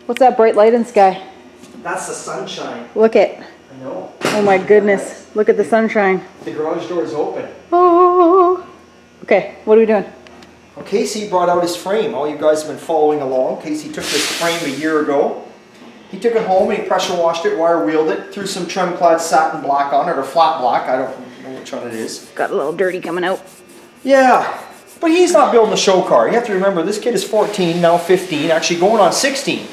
What's that bright light in the sky? That's the sunshine. Look it. I know. Oh my goodness. Look at the sunshine. The garage door is open. Oh. Okay, what are we doing? Well, Casey brought out his frame. All you guys have been following along. Casey took this frame a year ago. He took it home and he pressure washed it, wire wheeled it, threw some trim clad satin black on it, or flat black. I don't know which one it is. Got a little dirty coming out. Yeah, but he's not building a show car. You have to remember, this kid is 14, now 15, actually going on 16,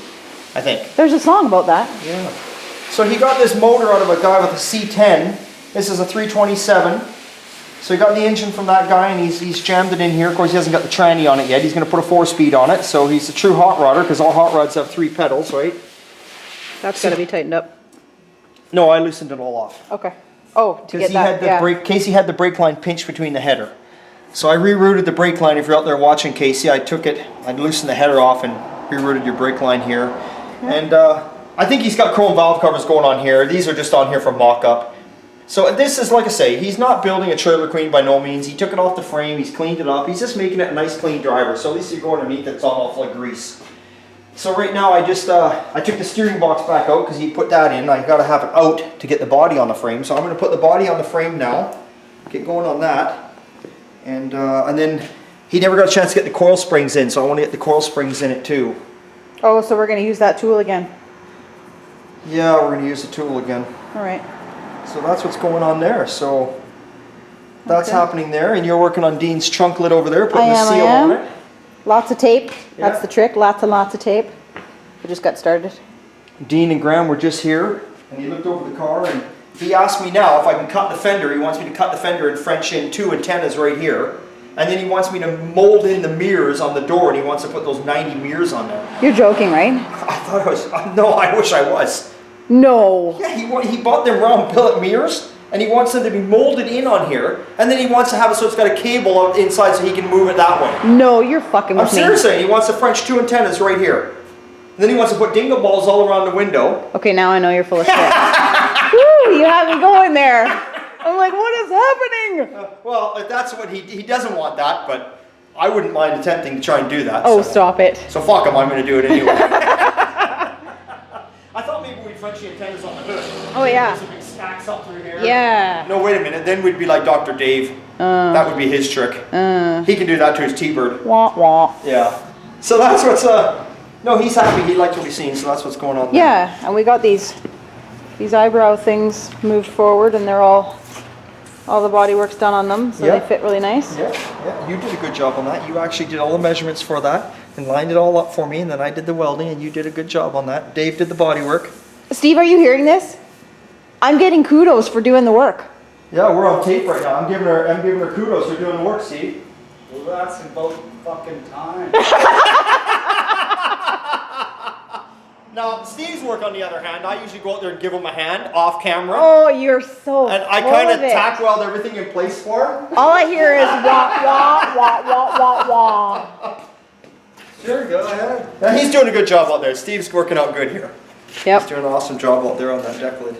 I think. There's a song about that. Yeah. So he got this motor out of a guy with a C10. This is a 327. So he got the engine from that guy and he's jammed it in here. Of course, he hasn't got the tranny on it yet. He's going to put a 4-speed on it. So he's a true hot rodder because all hot rods have 3 pedals, right? That's got to be tightened up. No, I loosened it all off. Okay. Oh, to get that, yeah. Casey had the brake line pinched between the header. So I rerouted the brake line. If you're out there watching Casey, I loosened the header off and rerouted your brake line here. Yeah. And I think he's got chrome valve covers going on here. These are just on here for mock-up. So this is, like I say, he's not building a trailer queen by no means. He took it off the frame, he's cleaned it up. He's just making it a nice clean driver. So at least you go underneath it's all off like grease. So right now I just, I took the steering box back out because he put that in. I got to have it out to get the body on the frame. So I'm going to put the body on the frame now. Get going on that. And then he never got a chance to get the coil springs in. So I want to get the coil springs in it too. Oh, so we're going to use that tool again. Yeah, we're going to use the tool again. All right. So that's what's going on there. So that's happening there. And you're working on Dean's trunk lid over there, putting the seal on it. Lots of tape. Yeah. That's the trick. Lots and lots of tape. We just got started. Dean and Graham were just here, and he looked over the car, and he asked me now if I can cut the fender. He wants me to cut the fender and French in 2 antennas right here. And then he wants me to mold in the mirrors on the door, and he wants to put those 90 mirrors on there. You're joking, right? I thought I was, no, I wish I was. No. Yeah, he bought them round billet mirrors, and he wants them to be molded in on here, and then he wants to have it so it's got a cable out inside so he can move it that way. No, you're fucking with me. I'm serious, he wants to French 2 antennas right here. And then he wants to put dingle balls all around the window. Okay, now I know you're full of shit. Woo, you have me going there. I'm like, what is happening? Well, if that's what he doesn't want that, but I wouldn't mind attempting to try and do that. Oh, so. Stop it. So fuck him, I'm going to do it anyway. I thought maybe we'd French the antennas on the hood. Oh, yeah. Some big stacks up through here. Yeah. No, wait a minute. Then we'd be like Dr. Dave. That would be his trick. He can do that to his T-Bird. Wah, wah. Yeah. So that's what's... No, he's happy. He liked what he's seen, so that's what's going on there. Yeah, and we got these eyebrow things moved forward, and they're all the body work's done on them, so they fit really nice. Yeah, you did a good job on that. You actually did all the measurements for that and lined it all up for me, and then I did the welding, and you did a good job on that. Dave did the body work. Steve, are you hearing this? I'm getting kudos for doing the work. Yeah, we're on tape right now. I'm giving her kudos for doing the work, Steve. Well, that's about fucking time. Now, Steve's work, on the other hand, I usually go out there and give him a hand off camera. Oh, you're so And I kind of tack weld everything in place for him. All I hear is wah, wah, wah, wah, wah, wah. Sure, go ahead. Now, he's doing a good job out there. Steve's working out good here. Yep. He's doing an awesome job out there on that deck lid.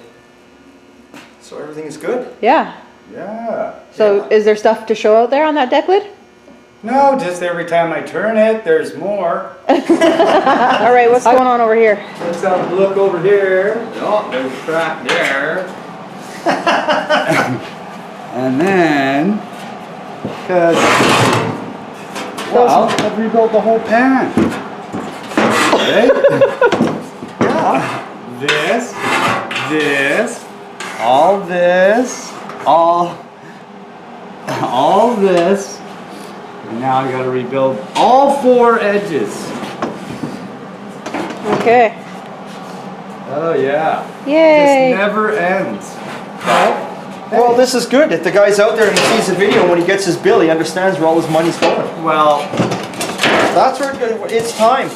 So everything is good? Yeah. Yeah. So is there stuff to show out there on that deck lid? No, just every time I turn it, there's more. All right, what's going on over here? Let's have a look over here. Oh, there's a crack there. And then, well, I've rebuilt the whole pan. Right? Yeah. This, all this, all this. And now I gotta rebuild all 4 edges. Okay. Oh yeah. Yay. This never ends. Well, this is good. If the guy's out there and he sees the video, when he gets his bill, he understands where all his money's going. Well, that's where it's time.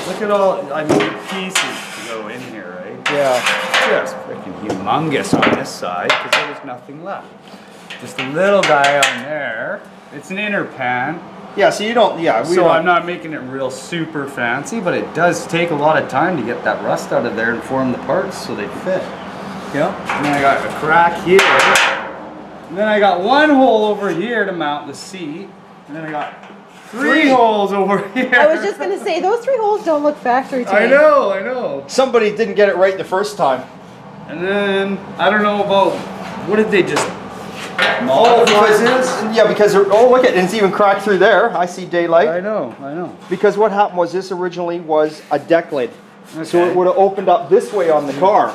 Look at all, I mean, the pieces to go in here, right? Yeah. Just freaking humongous on this side because there was nothing left. Just a little guy on there. It's an inner pan. Yeah, so you don't, I'm not making it real super fancy, but it does take a lot of time to get that rust out of there and form the parts so they fit. Yeah. And then I got a crack here. And then I got one hole over here to mount the seat. And then I got 3 holes over here. I was just gonna say, those 3 holes don't look factory to me. I know. Somebody didn't get it right the first time. And then, I don't know about, what did they just Oh, because look at it, it's even cracked through there. I see daylight. I know. Because what happened was this originally was a deck lid. Okay. So it would have opened up this way on the car.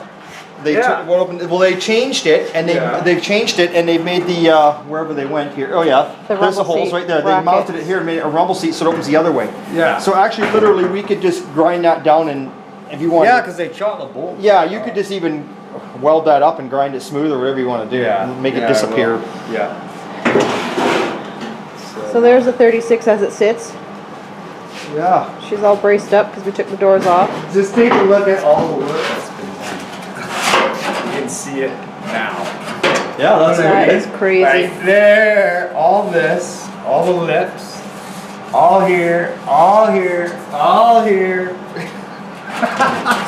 They they changed it and they've changed it and they've made the wherever they went here. Oh yeah. There's the holes right there. They mounted it here and made it a rumble seat so it opens the other way. Yeah. So actually literally we could just grind that down and if you want. Yeah, because they shot the bolt. Yeah, you could just even weld that up and grind it smooth or whatever you want to do. Yeah. And make it disappear. Yeah. So there's the 36 as it sits. Yeah. She's all braced up because we took the doors off. Just take a look at all the work that's been done. You can see it now. Yeah, that's That is crazy. Right there, all this, all the lips, all here, all here, all here.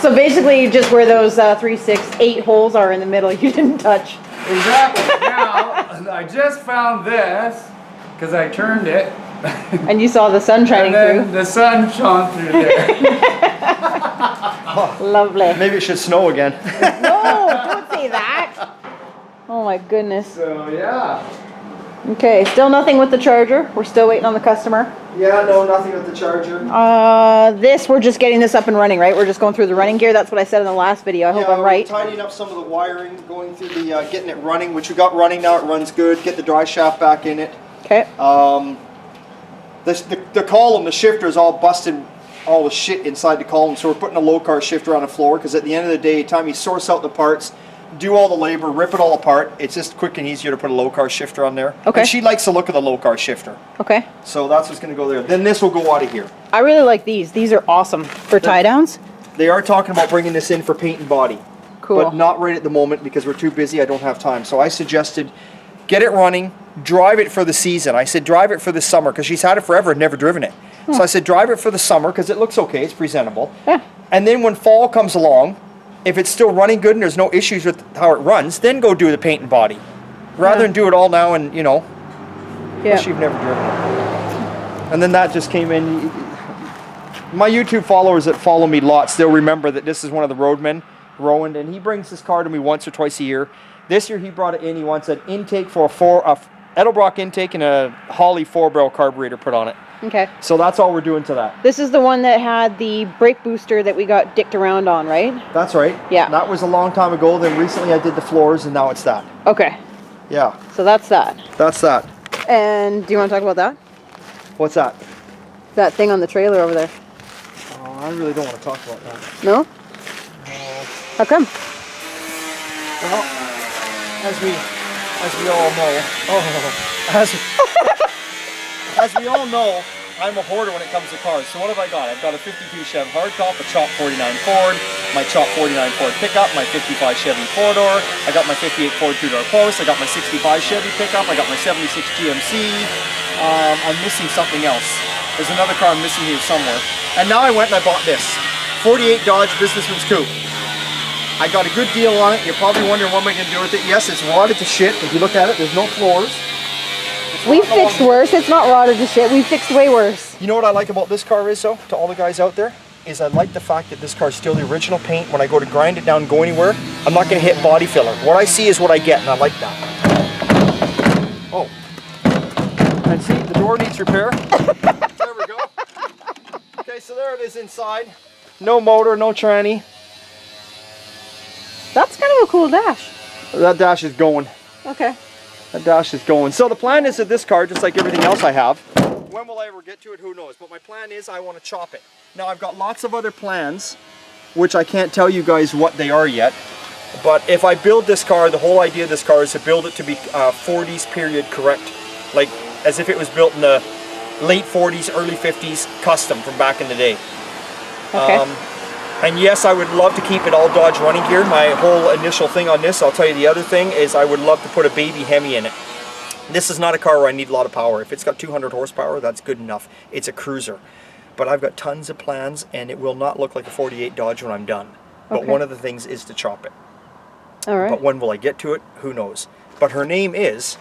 So basically, just where those 3, 6, 8 holes are in the middle, you didn't touch. Exactly. Now, I just found this because I turned it. And you saw the sun shining And then through. the sun shone through there. Lovely. Maybe it should snow again. No, don't say that. Oh my goodness. So yeah. Okay, still nothing with the charger. We're still waiting on the customer. Yeah, no, nothing with the charger. We're just getting this up and running, right? We're just going through the running gear. That's what I said in the last video. I hope I'm right. We're tidying up some of the wiring, going through the, getting it running, which we got running now. It runs good. Get the dry shaft back in it. Okay. The column, the shifter is all busted, all the shit inside the column. So we're putting a low car shifter on the floor because at the end of the day, time you source out the parts, do all the labor, rip it all apart. It's just quick and easier to put a low car shifter on there. Okay. And she likes the look of the low car shifter. Okay. So that's what's going to go there. Then this will go out of here. I really like these. These are awesome for tie downs. They are talking about bringing this in for paint and body. Cool. But not right at the moment because we're too busy. I don't have time. So I suggested get it running, drive it for the season. I said drive it for the summer because she's had it forever and never driven it. So I said drive it for the summer because it looks okay. It's presentable. Yeah. And then when fall comes along, if it's still running good and there's no issues with how it runs, then go do the paint and body. Rather than do it all now and, unless you've never driven it. And then that just came in. My YouTube followers that follow me lots, they'll remember that this is one of the roadmen, Rowan, and he brings this car to me once or twice a year. This year he brought it in. He wants an intake for a Edelbrock intake and a Holly 4-barrel carburetor put on it. Okay. So that's all we're doing to that. This is the one that had the brake booster that we got dicked around on, right? That's right. Yeah. That was a long time ago. Then recently I did the floors and now it's that. Okay. Yeah. So that's that. That's that. And do you want to talk about that? What's that? That thing on the trailer over there. Oh, I really don't want to talk about that. No? How come? Well, as we all know, as we all know, I'm a hoarder when it comes to cars. So what have I got? I've got a 52 Chevy hardtop, a Chop 49 Ford, my Chop 49 Ford pickup, my 55 Chevy 4-door, I got my 58 Ford 2-door post, I got my 65 Chevy pickup, I got my 76 GMC, I'm missing something else. There's another car I'm missing here somewhere. And now I went and I bought this, 48 Dodge Businessman's Coupe. I got a good deal on it. You're probably wondering what am I going to do with it. Yes, it's rotted to shit. If you look at it, there's no floors. We fixed worse. It's not rotted to shit. We fixed way worse. You know what I like about this car is, though, to all the guys out there, is I like the fact that this car is still the original paint. When I go to grind it down and go anywhere, I'm not going to hit body filler. What I see is what I get, and I like that. Oh. And see, the door needs repair. There we go. Okay, so there it is inside. No motor, no tranny. That's kind of a cool dash. That dash is going. Okay. That dash is going. So the plan is that this car, just like everything else I have, when will I ever get to it, who knows. But my plan is I want to chop it. Now I've got lots of other plans, which I can't tell you guys what they are yet. But if I build this car, the whole idea of this car is to build it to be 40s period correct. Like as if it was built in the late 40s, early 50s, custom from back in the day. Okay. And yes, I would love to keep it all Dodge running gear. My whole initial thing on this, I'll tell you the other thing, is I would love to put a baby Hemi in it. This is not a car where I need a lot of power. If it's got 200 horsepower, that's good enough. It's a cruiser. But I've got tons of plans, and it will not look like a 48 Dodge when I'm done. But one of the things is to chop it. All right. But when will I get to it? Who knows. But her name is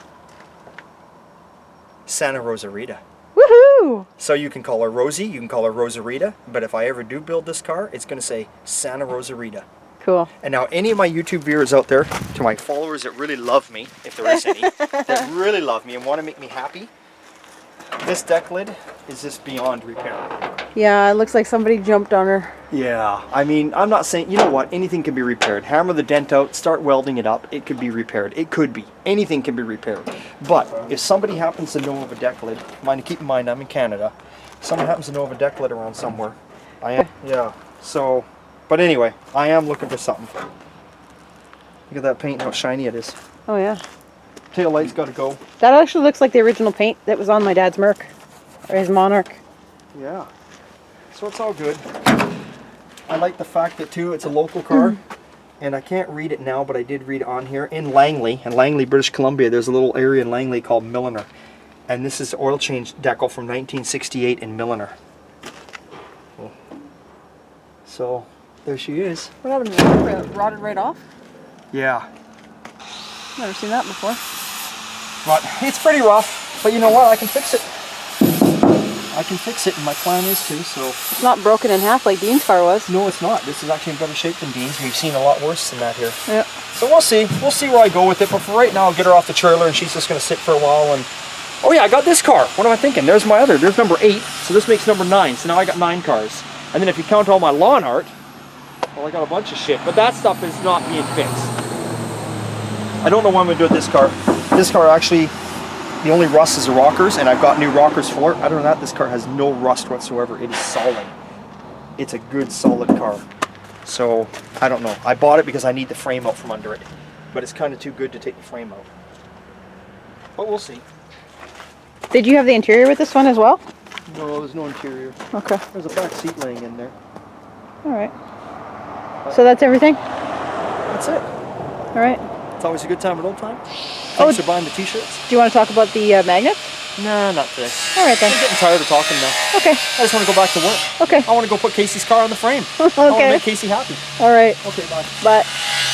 Santa Rosa Rita. Woohoo! Woo! So you can call her Rosie, you can call her Rosarita, but if I ever do build this car, it's going to say Santa Rosarita. Cool. And now any of my YouTube viewers out there, to my followers that really love me, if there is any, that really love me and want to make me happy, this deck lid is just beyond repair. Yeah, it looks like somebody jumped on her. Yeah, I mean, I'm not saying, you know what, anything can be repaired. Hammer the dent out, start welding it up, it could be repaired. It could be. Anything can be repaired. But if somebody happens to know of a deck lid, keep in mind I'm in Canada, if someone happens to know of a deck lid around somewhere, yeah, so, but anyway, I am looking for something. Look at that paint, how shiny it is. Oh yeah. Tail light's got to go. That actually looks like the original paint that was on my dad's Merc. Or his Monarch. Yeah. So it's all good. I like the fact that too, it's a local car. And I can't read it now, but I did read on here. In Langley, British Columbia, there's a little area in Langley called Milliner. And this is oil change decal from 1968 in Milliner. So, there she is. What happened to that? It rotted right off? Yeah. Never seen that before. But it's pretty rough. But you know what? I can fix it. I can fix it, and my plan is to, so... It's not broken in half like Dean's car was. No, it's not. This is actually in better shape than Dean's. We've seen a lot worse than that here. Yeah. So we'll see. We'll see where I go with it. But for right now, I'll get her off the trailer, and she's just going to sit for a while. And oh yeah, I got this car. What am I thinking? There's my other. There's number 8. So this makes number 9. So now I got 9 cars. And then if you count all my lawn art, well, I got a bunch of shit. But that stuff is not being fixed. I don't know what I'm going to do with this car. This car actually... The only rust is the rockers, and I've got new rockers for it. Other than that, this car has no rust whatsoever. It is solid. It's a good, solid car. So, I don't know. I bought it because I need the frame out from under it. But it's kind of too good to take the frame out. But we'll see. Did you have the interior with this one as well? No, there's no interior. Okay. There's a back seat laying in there. Alright. So that's everything? That's it. Alright. It's always a good time at old time. Thanks for buying the t-shirts. Do you want to talk about the magnets? Nah, not today. Alright then. I'm getting tired of talking now. Okay. I just want to go back to work. Okay. I want to go put Casey's car on the frame. I want to Okay. make Casey happy. Alright. Okay, bye. Bye.